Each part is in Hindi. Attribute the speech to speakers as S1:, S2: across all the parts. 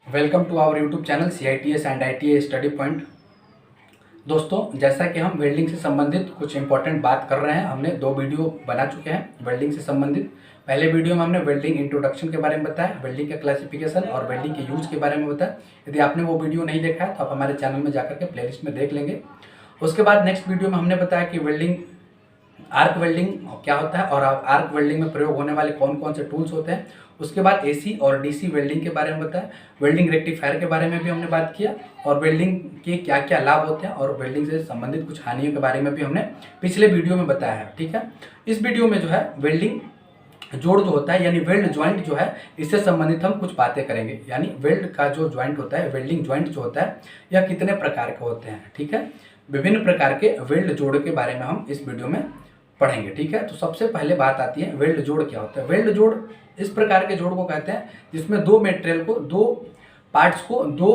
S1: Welcome to our YouTube channel CITS and ITA study point. दोस्तों, जैसा कि हम वेल्डिंग से संबंधित कुछ इंपॉर्टेंट बात कर रहे हैं, हमने 2 वीडियो बना चुके हैं वेल्डिंग से संबंधित। पहले वीडियो में हमने वेल्डिंग इंट्रोडक्शन के बारे में बताया, वेल्डिंग का क्लासिफिकेशन और वेल्डिंग के यूज के बारे में बताया। यदि आपने वो वीडियो नहीं देखा है तो आप हमारे चैनल में जाकर के प्लेलिस्ट में देख लेंगे। उसके बाद नेक्स्ट वीडियो में हमने बताया कि वेल्डिंग आर्क वेल्डिंग क्या होता है और आर्क वेल्डिंग में प्रयोग होने वाले कौन कौन से टूल्स होते हैं। उसके बाद AC और DC वेल्डिंग के बारे में बताया, वेल्डिंग रेक्टिफायर के बारे में भी हमने बात किया और वेल्डिंग के क्या क्या लाभ होते हैं और वेल्डिंग से संबंधित कुछ हानियों के बारे में भी हमने पिछले वीडियो में बताया है। ठीक है, इस वीडियो में जो है वेल्डिंग जोड़ जो होता है यानी वेल्ड ज्वाइंट जो है, इससे संबंधित हम कुछ बातें करेंगे। यानी वेल्ड का जो ज्वाइंट होता है, वेल्डिंग ज्वाइंट जो होता है, यह कितने प्रकार के होते हैं। ठीक है, विभिन्न प्रकार के वेल्ड जोड़ के बारे में हम इस वीडियो में पढ़ेंगे। ठीक है, तो सबसे पहले बात आती है वेल्ड जोड़ क्या होता है। वेल्ड जोड़ इस प्रकार के जोड़ को कहते हैं जिसमें दो मटेरियल को, दो पार्ट्स को, दो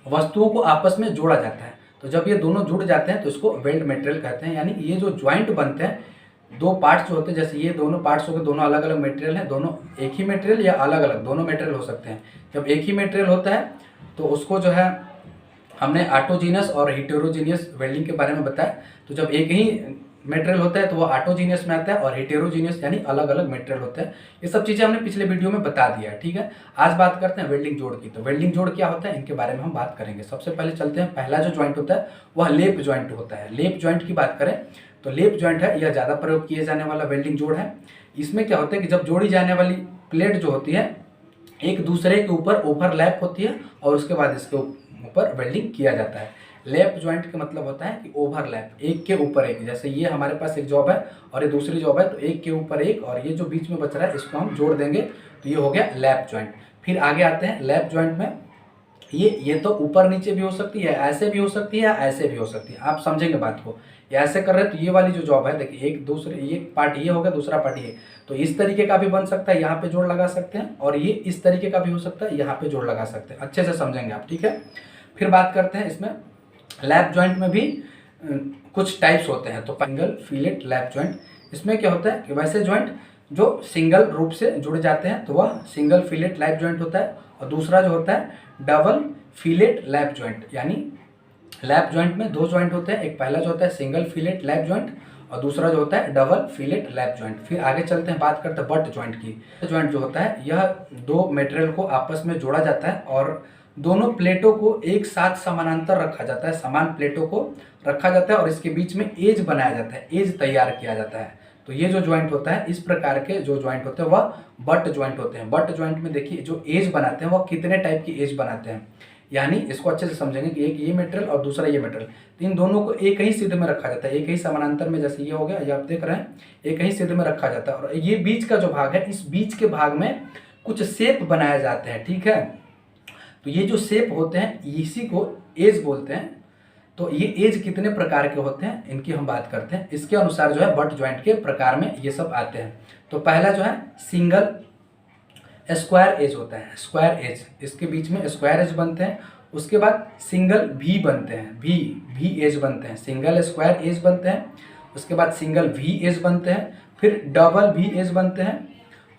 S1: वस्तुओं को आपस में जोड़ा जाता है। तो जब ये दोनों जुड़ जाते हैं तो इसको वेल्ड मटेरियल कहते हैं। यानी ये जो ज्वाइंट बनते हैं, दो पार्ट्स जो होते हैं, जैसे ये दोनों पार्ट्स हो गए, दोनों अलग अलग मटेरियल हैं, दोनों एक ही मटेरियल या अलग अलग दोनों मटेरियल हो सकते हैं। जब एक ही मटेरियल होता है तो उसको जो है हमने ऑटोजीनियस और हेटेरोजीनियस वेल्डिंग के बारे में बताया। तो जब एक ही मटेरियल होता है तो वो ऑटोजीनियस में आता है और हेटेरोजीनियस यानी अलग अलग मटेरियल होते हैं। ये सब चीज़ें हमने पिछले वीडियो में बता दिया है। ठीक है, आज बात करते हैं वेल्डिंग जोड़ की। तो वेल्डिंग जोड़ क्या होता है, इनके बारे में हम बात करेंगे। सबसे पहले चलते हैं, पहला जो ज्वाइंट होता है वह लेप ज्वाइंट होता है। लेप ज्वाइंट की बात करें तो लेप ज्वाइंट है, यह ज़्यादा प्रयोग किए जाने वाला वेल्डिंग जोड़ है। इसमें क्या होता है कि जब जोड़ी जाने वाली प्लेट जो होती है एक दूसरे के ऊपर ओवरलैप होती है और उसके बाद इसके ऊपर वेल्डिंग किया जाता है। लैप ज्वाइंट का मतलब होता है कि ओवरलैप, एक के ऊपर एक। जैसे ये हमारे पास एक जॉब है और ये दूसरी जॉब है, तो एक के ऊपर एक, और ये जो बीच में बच रहा है इसको हम जोड़ देंगे तो ये हो गया लैप ज्वाइंट। फिर आगे आते हैं लैप ज्वाइंट में, ये तो ऊपर नीचे भी हो सकती है, ऐसे भी हो सकती है, ऐसे भी हो सकती है। आप समझेंगे बात को। ये ऐसे कर रहे हैं तो ये वाली जो जॉब है, देखिए एक दूसरे, एक पार्ट ये हो गया, दूसरा पार्ट ये, तो इस तरीके का भी बन सकता है, यहाँ पे जोड़ लगा सकते हैं, और ये इस तरीके का भी हो सकता है, यहाँ पे जोड़ लगा सकते हैं। अच्छे से समझेंगे आप। ठीक है, फिर बात करते हैं इसमें लैप ज्वाइंट में भी कुछ टाइप्स होते हैं। तो सिंगल फिलेट लैप ज्वाइंट, इसमें क्या होता है कि वैसे ज्वाइंट जो सिंगल रूप से जुड़ जाते हैं तो वह सिंगल फिलेट लैप ज्वाइंट होता है, और दूसरा जो होता है डबल फिलेट लैप ज्वाइंट। यानी लैप ज्वाइंट में दो ज्वाइंट होते हैं, एक पहला जो होता है सिंगल फिलेट लैप ज्वाइंट और दूसरा जो होता है डबल फिलेट लैप ज्वाइंट। फिर आगे चलते हैं, बात करते हैं बट ज्वाइंट की। ज्वाइंट जो होता है यह दो मटेरियल को आपस में जोड़ा जाता है और दोनों प्लेटों को एक साथ समानांतर रखा जाता है, समान प्लेटों को रखा जाता है और इसके बीच में एज बनाया जाता है, एज तैयार किया जाता है। तो ये जो ज्वाइंट होता है, इस प्रकार के जो ज्वाइंट होते हैं वह बट ज्वाइंट होते हैं। बट ज्वाइंट में देखिए जो एज बनाते हैं वह कितने टाइप की एज बनाते हैं, यानी इसको अच्छे से समझेंगे कि एक ये मटेरियल और दूसरा ये मटेरियल, तो इन दोनों को एक ही सिद्ध में रखा जाता है, एक ही समानांतर में। जैसे ये हो गया, ये आप देख रहे हैं, एक ही सिद्ध में रखा जाता है और ये बीच का जो भाग है, इस बीच के भाग में कुछ शेप बनाए जाते हैं। ठीक है, तो ये जो शेप होते हैं इसी को एज बोलते हैं। तो ये एज कितने प्रकार के होते हैं इनकी हम बात करते हैं। इसके अनुसार जो है बट ज्वाइंट के प्रकार में ये सब आते हैं। तो पहला जो है सिंगल स्क्वायर एज होता है, स्क्वायर एज, इसके बीच में स्क्वायर एज बनते हैं। उसके बाद सिंगल भी बनते हैं, भी एज बनते हैं, सिंगल स्क्वायर एज बनते हैं। उसके बाद सिंगल भी एज बनते हैं, फिर डबल भी एज बनते हैं।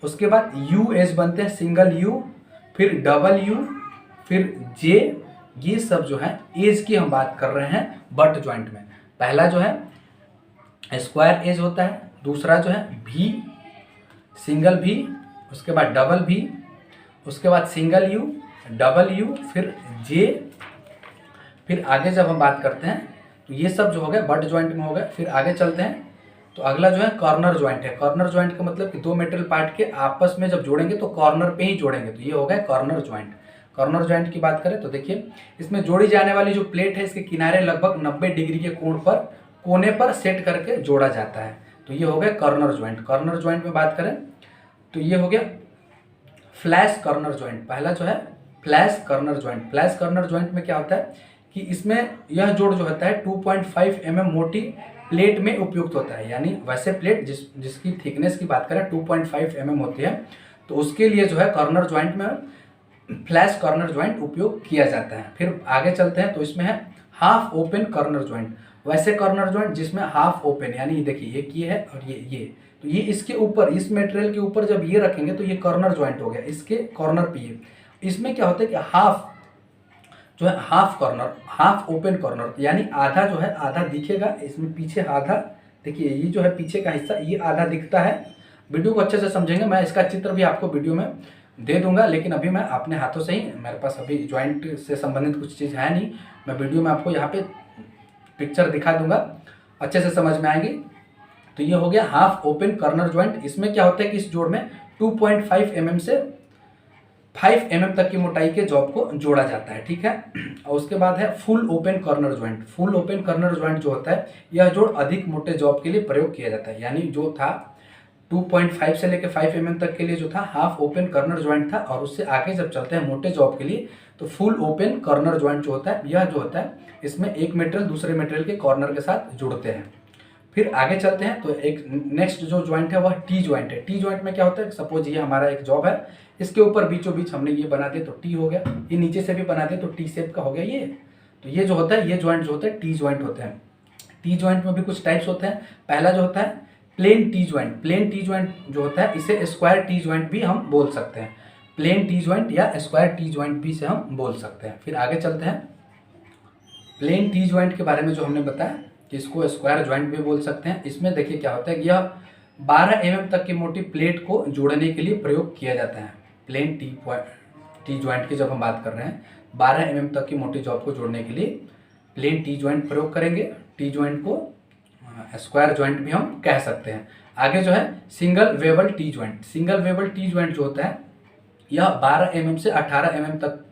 S1: उसके बाद यू एज बनते हैं, सिंगल यू, फिर डबल यू, फिर जे। ये सब जो है एज की हम बात कर रहे हैं बट ज्वाइंट में। पहला जो है स्क्वायर एज होता है, दूसरा जो है भी, सिंगल भी, उसके बाद डबल भी, उसके बाद सिंगल यू, डबल यू, फिर जे। फिर आगे जब हम बात करते हैं तो ये सब जो हो गए बट ज्वाइंट में हो गए। फिर आगे चलते हैं तो अगला जो है कॉर्नर ज्वाइंट है। कॉर्नर ज्वाइंट का मतलब कि दो मेटल पार्ट के आपस में जब जोड़ेंगे तो कॉर्नर पे ही जोड़ेंगे, तो ये हो गया कॉर्नर ज्वाइंट। कॉर्नर ज्वाइंट की बात करें तो देखिए इसमें जोड़ी जाने वाली जो प्लेट है इसके किनारे लगभग 90 डिग्री के कोण पर, कोने पर सेट करके जोड़ा जाता है। तो ये हो गया कॉर्नर ज्वाइंट। कॉर्नर ज्वाइंट में बात करें तो ये हो गया फ्लैश कॉर्नर ज्वाइंट। पहला जो है flash corner joint. Flash corner joint में क्या होता है कि इसमें यह जोड़ जो होता है 2.5 mm मोटी प्लेट में उपयुक्त होता है। यानी वैसे प्लेट जिसकी थिकनेस की बात करें 2.5 mm होती है, तो उसके लिए जो है कॉर्नर ज्वाइंट में फ्लैश कॉर्नर ज्वाइंट उपयोग किया जाता है। फिर आगे चलते हैं तो इसमें है हाफ ओपन कॉर्नर ज्वाइंट। वैसे कॉर्नर ज्वाइंट जिसमें हाफ ओपन, यानी देखिए एक ये है और ये, तो ये इसके ऊपर, इस मटेरियल के ऊपर जब ये रखेंगे तो ये कॉर्नर ज्वाइंट हो गया, इसके कॉर्नर पे ये। इसमें क्या होता है कि हाफ जो है half corner, half open corner, यानी आधा जो है आधा दिखेगा इसमें, पीछे आधा देखिए, ये जो है पीछे का हिस्सा ये आधा दिखता है। वीडियो को अच्छे से समझेंगे, मैं इसका चित्र भी आपको वीडियो में दे दूंगा, लेकिन अभी मैं अपने हाथों से ही, मेरे पास अभी जॉइंट से संबंधित कुछ चीज़ है नहीं, मैं वीडियो में आपको यहाँ पे पिक्चर दिखा दूंगा, अच्छे से समझ में आएगी। तो ये हो गया हाफ ओपन कॉर्नर जॉइंट। इसमें क्या होता है कि इस जोड़ में 2.5 mm से 5 mm तक की मोटाई के जॉब को जोड़ा जाता है, ठीक है। और उसके बाद है full open corner joint. Full open corner joint जो होता है, यह जोड़ अधिक मोटे जॉब के लिए प्रयोग किया जाता है, यानी जो था 2.5 से लेकर 5 mm तक के लिए जो था हाफ ओपन कॉर्नर जॉइंट था, और उससे आगे जब चलते हैं मोटे जॉब के लिए तो फुल ओपन कॉर्नर जॉइंट जो होता है, यह जो होता है इसमें एक मटेरियल दूसरे मटेरियल के कॉर्नर के साथ जुड़ते हैं। फिर आगे चलते हैं तो एक नेक्स्ट जो जॉइंट है वह टी जॉइंट है। टी जॉइंट में क्या होता है, सपोज ये हमारा एक जॉब है, इसके ऊपर बीचों बीच हमने ये बना दिया तो टी हो गया, ये नीचे से भी बना दिया तो टी शेप का हो गया ये। तो ये जो होता है, ये जॉइंट जो होता है टी जॉइंट होते हैं। टी जॉइंट में भी कुछ टाइप्स होते हैं। पहला जो होता है plain T joint. Plain T joint जो होता है इसे स्क्वायर टी जॉइंट भी हम बोल सकते हैं। प्लेन टी जॉइंट या स्क्वायर टी जॉइंट भी से हम बोल सकते हैं। फिर आगे चलते हैं, प्लेन टी जॉइंट के बारे में जो हमने बताया कि इसको स्क्वायर जॉइंट भी बोल सकते हैं। इसमें देखिए क्या होता है कि यह 12 mm तक की मोटी प्लेट को जोड़ने के लिए प्रयोग किया जाता है। प्लेन टी जॉइंट की जब हम बात कर रहे हैं, 12 mm तक की मोटी जॉब को जोड़ने के लिए प्लेन टी जॉइंट प्रयोग करेंगे। टी जॉइंट को स्क्वायर जॉइंट भी हम कह सकते हैं। आगे जो है single bevel T joint. Single bevel T joint जो होता है, यह 12 mm से 18 mm तक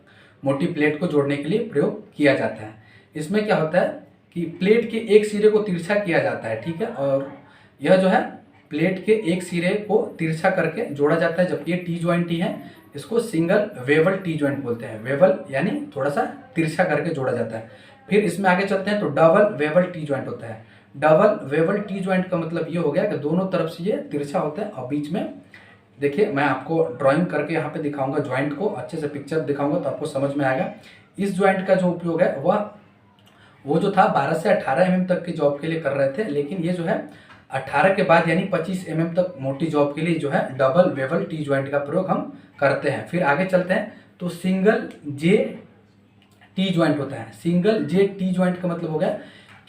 S1: मोटी प्लेट को जोड़ने के लिए प्रयोग किया जाता है। इसमें क्या होता है कि प्लेट के एक सिरे को तिरछा किया जाता है, ठीक है, और यह जो है प्लेट के एक सिरे को तिरछा करके जोड़ा जाता है। जबकि ये टी जॉइंट ही है, इसको सिंगल वेबल टी जॉइंट बोलते हैं। वेबल यानी थोड़ा सा तिरछा करके जोड़ा जाता है। फिर इसमें आगे चलते हैं तो डबल वेबल टी जॉइंट होता है। डबल वेबल टी जॉइंट का मतलब ये हो गया कि दोनों तरफ से ये तिरछा होता है, और बीच में देखिए मैं आपको ड्राइंग करके यहाँ पे दिखाऊंगा जॉइंट को, अच्छे से पिक्चर दिखाऊंगा तो आपको समझ में आएगा। इस जॉइंट का जो उपयोग है वो जो था 12 से 18 mm तक की जॉब के लिए कर रहे थे, लेकिन ये जो है 18 के बाद यानी 25 mm तक मोटी जॉब के लिए जो है डबल वेबल टी जॉइंट का प्रयोग हम करते हैं। फिर आगे चलते हैं तो सिंगल जे टी जॉइंट होता है। सिंगल जे टी जॉइंट का मतलब हो गया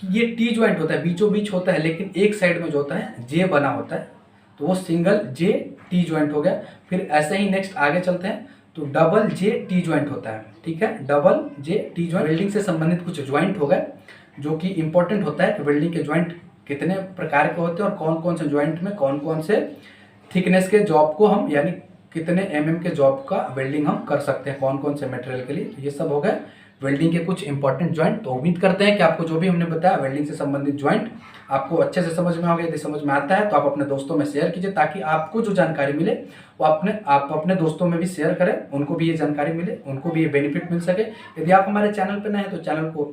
S1: कि ये टी जॉइंट होता है, बीचों बीच होता है, लेकिन एक साइड में जो होता है जे बना होता है, तो वो सिंगल जे टी जॉइंट हो गया। फिर ऐसे ही नेक्स्ट आगे चलते हैं तो डबल जे टी जॉइंट होता है, ठीक है। डबल जे टी जॉइंट वेल्डिंग से संबंधित कुछ जॉइंट हो गए जो कि इंपॉर्टेंट होता है कि वेल्डिंग के जॉइंट कितने प्रकार के होते हैं और कौन कौन से जॉइंट में कौन कौन से थिकनेस के जॉब को हम, यानी कितने mm के जॉब का वेल्डिंग हम कर सकते हैं कौन कौन से मटेरियल के लिए। तो ये सब हो गए वेल्डिंग के कुछ इंपॉर्टेंट जॉइंट। तो उम्मीद करते हैं कि आपको जो भी हमने बताया वेल्डिंग से संबंधित जॉइंट आपको अच्छे से समझ में आ गया। यदि समझ में आता है तो आप अपने दोस्तों में शेयर कीजिए, ताकि आपको जो जानकारी मिले वो आप अपने दोस्तों में भी शेयर करें, उनको भी ये जानकारी मिले, उनको भी ये बेनिफिट मिल सके। यदि आप हमारे चैनल पर नए हैं तो चैनल को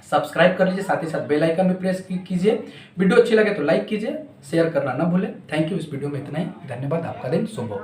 S1: सब्सक्राइब कर लीजिए, साथ ही साथ बेल आइकन भी प्रेस कीजिए। वीडियो अच्छी लगे तो लाइक कीजिए, शेयर करना ना भूलें। Thank you. इस वीडियो में इतना ही, धन्यवाद। आपका दिन शुभ हो।